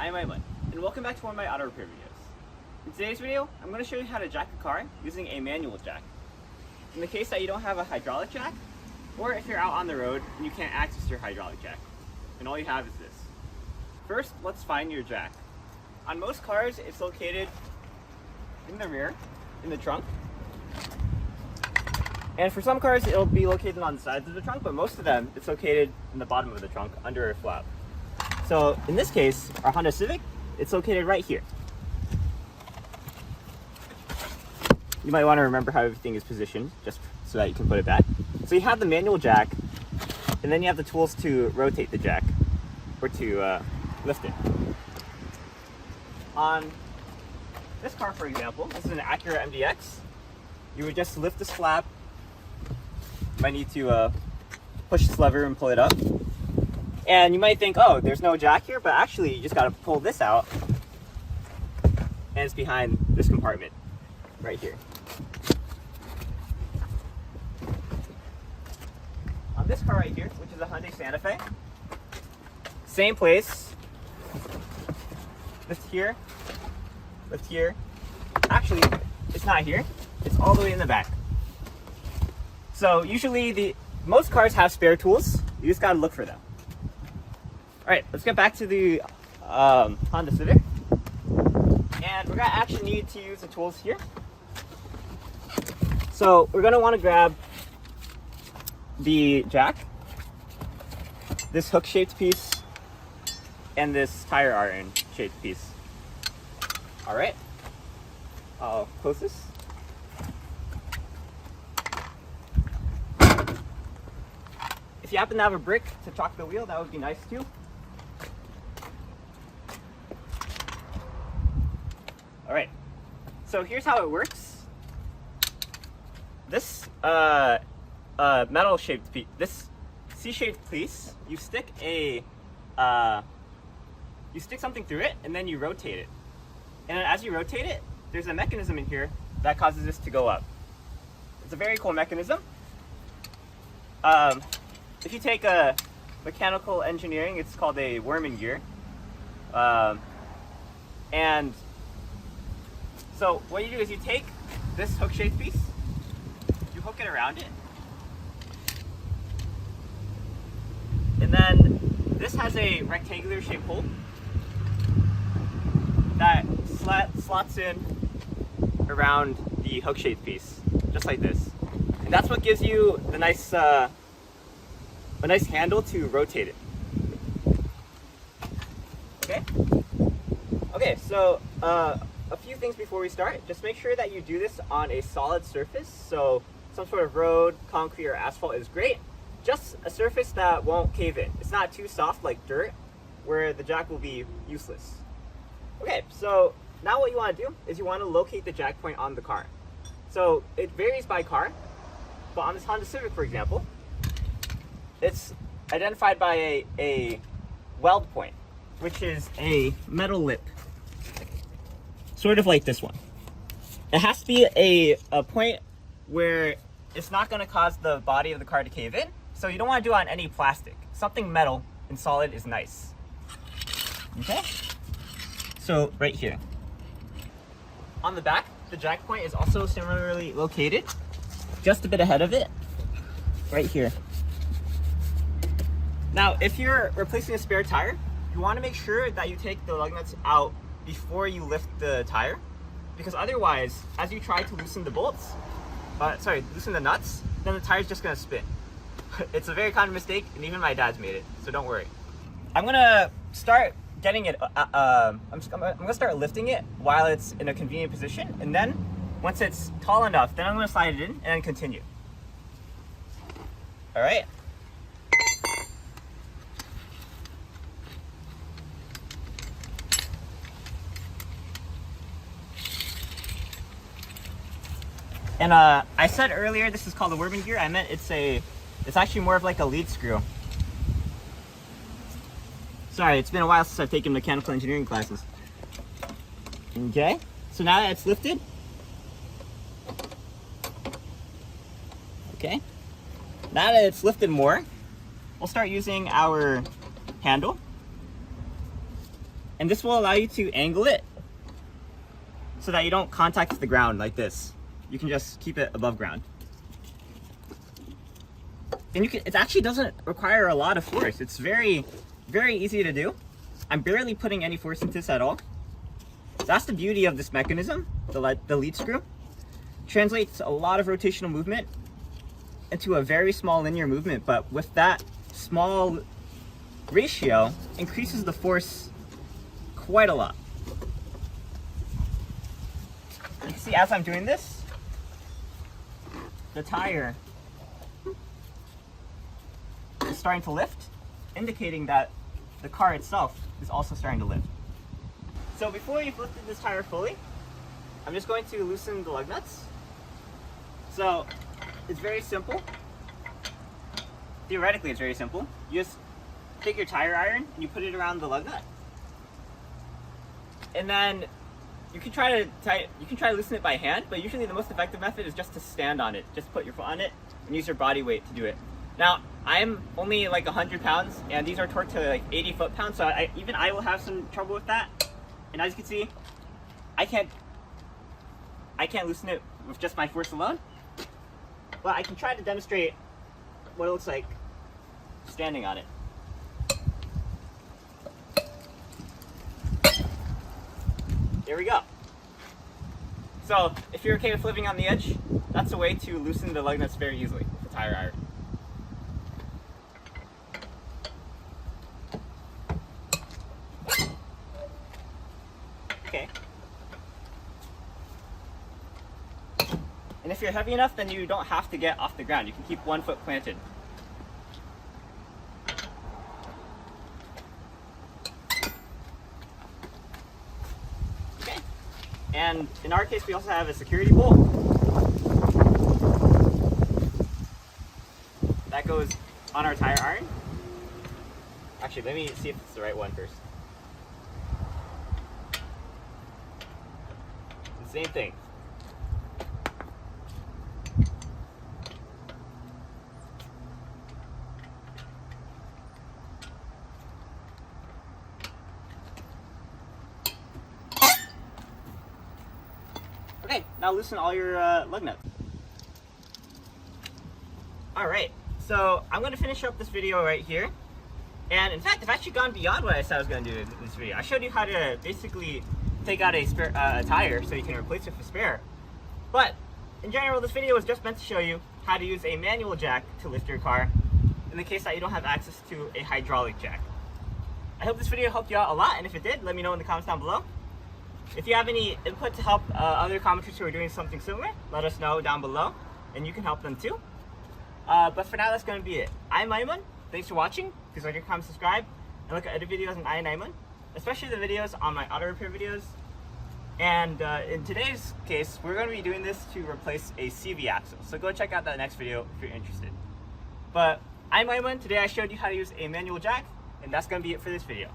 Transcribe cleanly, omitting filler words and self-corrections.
I'm Aiman, and welcome back to one of my auto repair videos. In today's video, I'm going to show you how to jack a car using a manual jack. In the case that you don't have a hydraulic jack, or if you're out on the road and you can't access your hydraulic jack, and all you have is this. First, let's find your jack. On most cars, it's located in the rear, in the trunk. And for some cars, it'll be located on the sides of the trunk, but most of them, it's located in the bottom of the trunk, under a flap. So in this case, our Honda Civic, it's located right here. You might want to remember how everything is positioned, just so that you can put it back. So you have the manual jack, and then you have the tools to rotate the jack, or to lift it. On this car, for example, this is an Acura MDX. You would just lift this flap. You might need to push this lever and pull it up. And you might think, oh, there's no jack here, but actually you just got to pull this out, and it's behind this compartment right here. On this car right here, which is a Hyundai Santa Fe, same place. Lift here, lift here. Actually, it's not here. It's all the way in the back. So usually most cars have spare tools. You just got to look for them. All right, let's get back to the Honda Civic. And we're gonna actually need to use the tools here. So we're gonna wanna grab the jack, this hook-shaped piece, and this tire iron-shaped piece. All right, I'll close this. If you happen to have a brick to chock the wheel, that would be nice too. All right, so here's how it works. This metal-shaped piece, this C-shaped piece, you stick something through it, and then you rotate it. And then as you rotate it, there's a mechanism in here that causes this to go up. It's a very cool mechanism. If you take a mechanical engineering, it's called a worm gear. And so what you do is you take this hook-shaped piece, you hook it around it, and then this has a rectangular shaped hole that slots in around the hook-shaped piece, just like this. And that's what gives you the nice, a nice handle to rotate it. Okay? Okay, so a few things before we start. Just make sure that you do this on a solid surface. So some sort of road, concrete, or asphalt is great. Just a surface that won't cave in. It's not too soft like dirt, where the jack will be useless. Okay, so now what you want to do is you want to locate the jack point on the car. So it varies by car, but on this Honda Civic, for example, it's identified by a weld point, which is a metal lip, sort of like this one. It has to be a point where it's not going to cause the body of the car to cave in, so you don't want to do it on any plastic. Something metal and solid is nice. Okay? So right here. On the back, the jack point is also similarly located, just a bit ahead of it, right here. Now, if you're replacing a spare tire, you want to make sure that you take the lug nuts out before you lift the tire, because otherwise, as you try to loosen the bolts, loosen the nuts, then the tire's just gonna spin. It's a very common mistake, and even my dad's made it, so don't worry. I'm gonna start getting it, I'm gonna start lifting it while it's in a convenient position, and then once it's tall enough, then I'm gonna slide it in and then continue. All right. And I said earlier this is called a worm gear. I meant it's actually more of like a lead screw. Sorry, it's been a while since I've taken mechanical engineering classes. Okay, so now that it's lifted, okay, now that it's lifted more, we'll start using our handle. And this will allow you to angle it so that you don't contact the ground like this. You can just keep it above ground. And it actually doesn't require a lot of force. It's very, very easy to do. I'm barely putting any force into this at all. So that's the beauty of this mechanism, the lead screw. Translates a lot of rotational movement into a very small linear movement, but with that small ratio, increases the force quite a lot. You can see as I'm doing this, the tire is starting to lift, indicating that the car itself is also starting to lift. So before you've lifted this tire fully, I'm just going to loosen the lug nuts. So it's very simple. Theoretically, it's very simple. You just take your tire iron and you put it around the lug nut. And then you can try to loosen it by hand, but usually the most effective method is just to stand on it. Just put your foot on it and use your body weight to do it. Now, I'm only like 100 pounds and these are torqued to like 80 foot-pounds, so even I will have some trouble with that. And as you can see, I can't loosen it with just my force alone, but I can try to demonstrate what it looks like standing on it. There we go. So if you're okay with living on the edge, that's a way to loosen the lug nuts very easily with a tire iron. Okay. And if you're heavy enough, then you don't have to get off the ground. You can keep one foot planted. Okay. And in our case, we also have a security bolt that goes on our tire iron. Actually, let me see if it's the right one first. Same thing. Okay, now loosen all your lug nuts. Alright, so I'm going to finish up this video right here. And in fact, I've actually gone beyond what I said I was going to do in this video. I showed you how to basically take out a spare tire so you can replace it with a spare. But in general, this video was just meant to show you how to use a manual jack to lift your car in the case that you don't have access to a hydraulic jack. I hope this video helped you out a lot, and if it did, let me know in the comments down below. If you have any input to help other commenters who are doing something similar, let us know down below, and you can help them too. But for now, that's going to be it. I'm Aiman. Thanks for watching. Please like, comment, subscribe, and look at other videos on EyeOnAiman, especially the videos on my auto repair videos. And in today's case, we're going to be doing this to replace a CV axle. So go check out that next video if you're interested. But I'm Aiman. Today I showed you how to use a manual jack, and that's going to be it for this video.